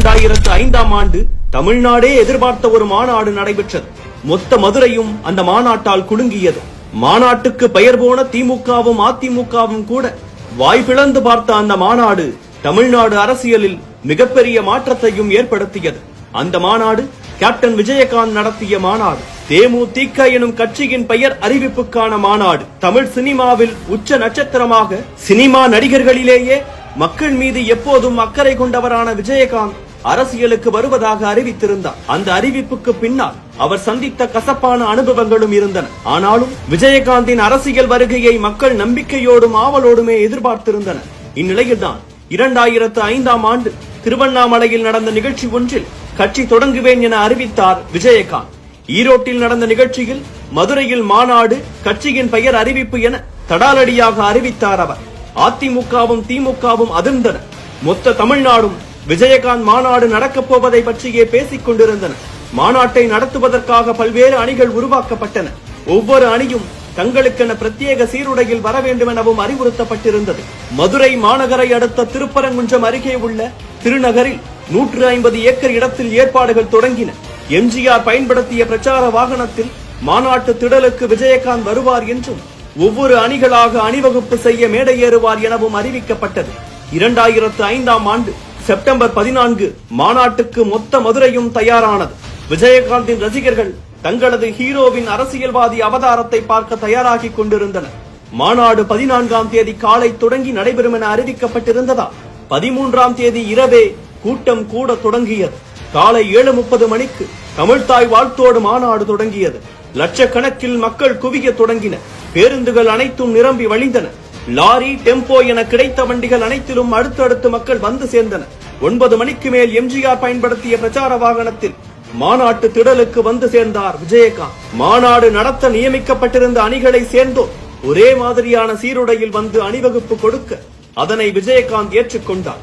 2005ஆம் ஆண்டு தமிழ்நாடே எதிர்பார்த்த ஒரு மாநாடு நடைபெற்றது. மொத்த மதுரையும் அந்த மாநாட்டால் குலுங்கியது. மாநாட்டுக்கு பெயர் போன திமுகவும் அதிமுகவும் கூட வாய்ப்பிழந்து பார்த்த அந்த மாநாடு தமிழ்நாடு அரசியலில் மிகப்பெரிய மாற்றத்தையும் ஏற்படுத்தியது. அந்த மாநாடு கேப்டன் விஜயகாந்த் நடத்திய மாநாடு. தேமுதிக எனும் கட்சியின் பெயர் அறிவிப்புக்கான மாநாடு. தமிழ் சினிமாவில் உச்ச நட்சத்திரமாக சினிமா நடிகர்களிலேயே மக்கள் மீது எப்போதும் அக்கறை கொண்டவரான விஜயகாந்த் அரசியலுக்கு வருவதாக அறிவித்திருந்தார். அந்த அறிவிப்புக்கு பின்னால் அவர் சந்தித்த கசப்பான அனுபவங்களும் இருந்தன. ஆனாலும் விஜயகாந்தின் அரசியல் வருகையை மக்கள் நம்பிக்கையோடும் ஆவலோடுமே எதிர்பார்த்திருந்தனர். இந்நிலையில்தான் 2005ஆம் ஆண்டு திருவண்ணாமலையில் நடந்த நிகழ்ச்சி ஒன்றில் கட்சி தொடங்குவேன் என அறிவித்தார் விஜயகாந்த். ஈரோட்டில் நடந்த நிகழ்ச்சியில் மதுரையில் மாநாடு, கட்சியின் பெயர் அறிவிப்பு என தடாலடியாக அறிவித்தார் அவர். அதிமுகவும் திமுகவும் அதிர்ந்தன. மொத்த தமிழ்நாடும் விஜயகாந்த் மாநாடு நடக்கப் போவதை பற்றியே பேசிக் கொண்டிருந்தன. மாநாட்டை நடத்துவதற்காக பல்வேறு அணிகள் உருவாக்கப்பட்டன. ஒவ்வொரு அணியும் தங்களுக்கென பிரத்யேக சீருடையில் வர வேண்டும் எனவும் அறிவுறுத்தப்பட்டிருந்தது. மதுரை மாநகரை அடுத்த திருப்பரங்குன்றம் அருகே உள்ள திருநகரில் 150 ஏக்கர் இடத்தில் ஏற்பாடுகள் தொடங்கின. எம்ஜிஆர் பயன்படுத்திய பிரச்சார வாகனத்தில் மாநாட்டு திடலுக்கு விஜயகாந்த் வருவார் என்றும் ஒவ்வொரு அணிகளாக அணிவகுப்பு செய்ய மேடை ஏறுவார் எனவும் அறிவிக்கப்பட்டது. 2005ஆம் ஆண்டு செப்டம்பர் 14 மாநாட்டுக்கு மொத்த மதுரையும் தயாரானது. விஜயகாந்தின் ரசிகர்கள் தங்களது ஹீரோவின் அரசியல்வாதி அவதாரத்தை பார்க்க தயாராகி கொண்டிருந்தனர். மாநாடு 14ஆம் தேதி காலை தொடங்கி நடைபெறும் என அறிவிக்கப்பட்டிருந்ததால் 13ஆம் தேதி இரவே கூட்டம் கூட தொடங்கியது. காலை 7:30 மணிக்கு தமிழ்தாய் வாழ்த்தோடு மாநாடு தொடங்கியது. லட்சக்கணக்கில் மக்கள் குவிய தொடங்கின. பேருந்துகள் அனைத்தும் நிரம்பி வழிந்தன. லாரி, டெம்போ என கிடைத்த வண்டிகள் அனைத்திலும் அடுத்தடுத்து மக்கள் வந்து சேர்ந்தனர். 9 மணிக்கு மேல் எம்ஜிஆர் பயன்படுத்திய பிரச்சார வாகனத்தில் மாநாட்டு திடலுக்கு வந்து சேர்ந்தார் விஜயகாந்த். மாநாடு நடத்த நியமிக்கப்பட்டிருந்த அணிகளை சேர்ந்தோர் ஒரே மாதிரியான சீருடையில் வந்து அணிவகுப்பு கொடுக்க அதனை விஜயகாந்த் ஏற்றுக்கொண்டார்.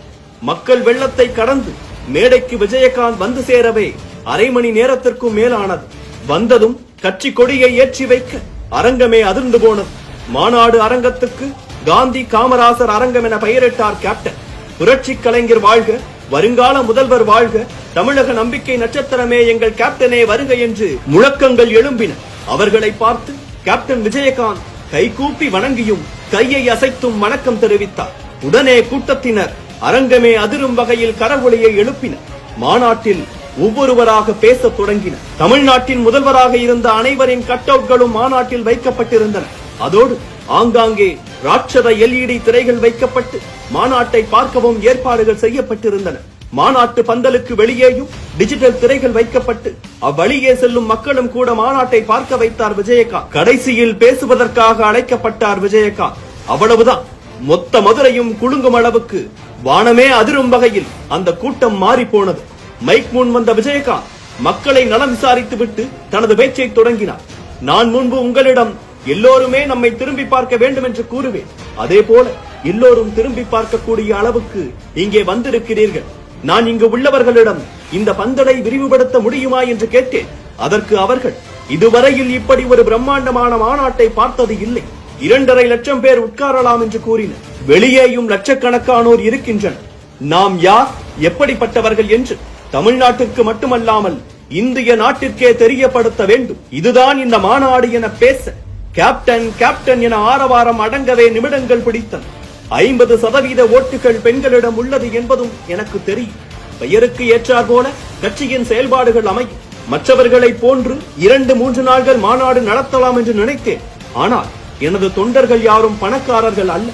மக்கள் வெள்ளத்தை கடந்து மேடைக்கு விஜயகாந்த் வந்து சேரவே அரை மணி நேரத்திற்கும் மேலானது. வந்ததும் கட்சி கொடியை ஏற்றி வைக்க அரங்கமே அதிர்ந்து போனது. மாநாடு அரங்கத்துக்கு காந்தி காமராசர் அரங்கம் என பெயரிட்டார் கேப்டன். புரட்சி கலைஞர் வாழ்க, வருங்கால முதல்வர் வாழ்க, தமிழக நம்பிக்கை நட்சத்திரமே எங்கள் கேப்டனே வருக என்று முழக்கங்கள் எழும்பின. அவர்களை பார்த்து கேப்டன் விஜயகாந்த் கைகூப்பி வணங்கியும் கையை அசைத்தும் வணக்கம் தெரிவித்தார். உடனே கூட்டத்தினர் அரங்கமே அதிரும் வகையில் கரவொலியை எழுப்பினர். மாநாட்டில் ஒவ்வொருவராக பேசத் தொடங்கினர். தமிழ்நாட்டின் முதல்வராக இருந்த அனைவரின் கட் அவுட்களும் மாநாட்டில் வைக்கப்பட்டிருந்தன. அதோடு ஆங்காங்கே ராட்சத LED திரைகள் வைக்கப்பட்டு மாநாட்டை பார்க்கவும் ஏற்பாடுகள் செய்யப்பட்டிருந்தன. மாநாட்டு பந்தலுக்கு வெளியேயும் டிஜிட்டல் திரைகள் வைக்கப்பட்டு அவ்வழியே செல்லும் மக்களும் கூட மாநாட்டை பார்க்க வைத்தார் விஜயகாந்த். கடைசியில் பேசுவதற்காக அழைக்கப்பட்டார் விஜயகாந்த். அவ்வளவுதான். மொத்த மதுரையும் குலுங்கும் அளவுக்கு வானமே அதிரும் வகையில் அந்த கூட்டம் மாறி போனது. மைக் முன் வந்த விஜயகாந்த் மக்களை நலம் விசாரித்து விட்டு தனது பேச்சை தொடங்கினார். நான் முன்பு உங்களிடம் எல்லோருமே நம்மை திரும்பி பார்க்க வேண்டும் என்று கூறுவேன். அதே போல எல்லோரும் திரும்பி பார்க்கக்கூடிய அளவுக்கு இங்கே வந்திருக்கிறீர்கள். நான் இங்கு உள்ளவர்களிடம் இந்த பந்தலை விரிவுபடுத்த முடியுமா என்று கேட்டேன். அதற்கு அவர்கள் இதுவரையில் இப்படி ஒரு பிரம்மாண்டமான மாநாட்டை பார்த்தது இல்லை, 2.5 லட்சம் பேர் உட்காரலாம் என்று கூறினர். வெளியேயும் லட்சக்கணக்கானோர் இருக்கின்றனர். நாம் யார், எப்படிப்பட்டவர்கள் என்று தமிழ்நாட்டிற்கு மட்டுமல்லாமல் இந்திய நாட்டிற்கே தெரியப்படுத்த வேண்டும். இதுதான் இந்த மாநாடு என பேச கேப்டன் கேப்டன் என ஆரவாரம் அடங்கவே நிமிடங்கள் பிடித்தன. 50% ஓட்டுகள் பெண்களிடம் உள்ளது என்பதும் எனக்கு தெரியும். பெயருக்கு ஏற்றார் போல கட்சியின் செயல்பாடுகள் அமையும். மற்றவர்களை போன்று 2-3 நாட்கள் மாநாடு நடத்தலாம் என்று நினைத்தேன். ஆனால் எனது தொண்டர்கள் யாரும் பணக்காரர்கள் அல்ல,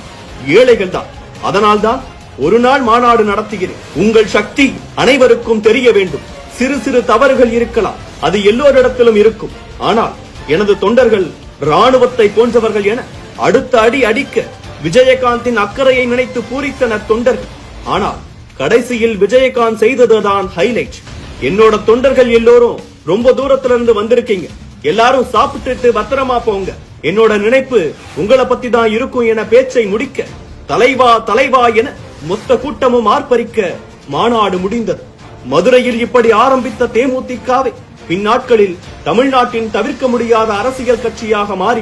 ஏழைகள் தான். அதனால்தான் ஒரு நாள் மாநாடு நடத்துகிறேன். உங்கள் சக்தி அனைவருக்கும் தெரிய வேண்டும். சிறு சிறு தவறுகள் இருக்கலாம், அது எல்லோரிடத்திலும் இருக்கும். ஆனால் எனது தொண்டர்கள் ராணுவத்தை போன்றவர்கள் என அடுத்த அடி அடிக்க விஜயகாந்தின் அக்கறையை நினைத்து பூரித்தனர் தொண்டர்கள். ஆனால் கடைசியில் விஜயகாந்த் செய்ததுதான் ஹைலைட். என்னோட தொண்டர்கள் எல்லோரும் ரொம்ப தூரத்திலிருந்து வந்திருக்கீங்க, எல்லாரும் சாப்பிட்டுட்டு பத்திரமா போங்க, என்னோட நினைப்பு உங்களை பத்தி தான் இருக்கும் என பேச்சை முடிக்க தலைவா தலைவா என மொத்த கூட்டமும் ஆர்ப்பரிக்க மாநாடு முடிந்தது. மதுரையில் இப்படி ஆரம்பித்த தேமுதிகவை பின்னாட்களில் தமிழ்நாட்டின் தவிர்க்க முடியாத அரசியல் கட்சியாக மாறி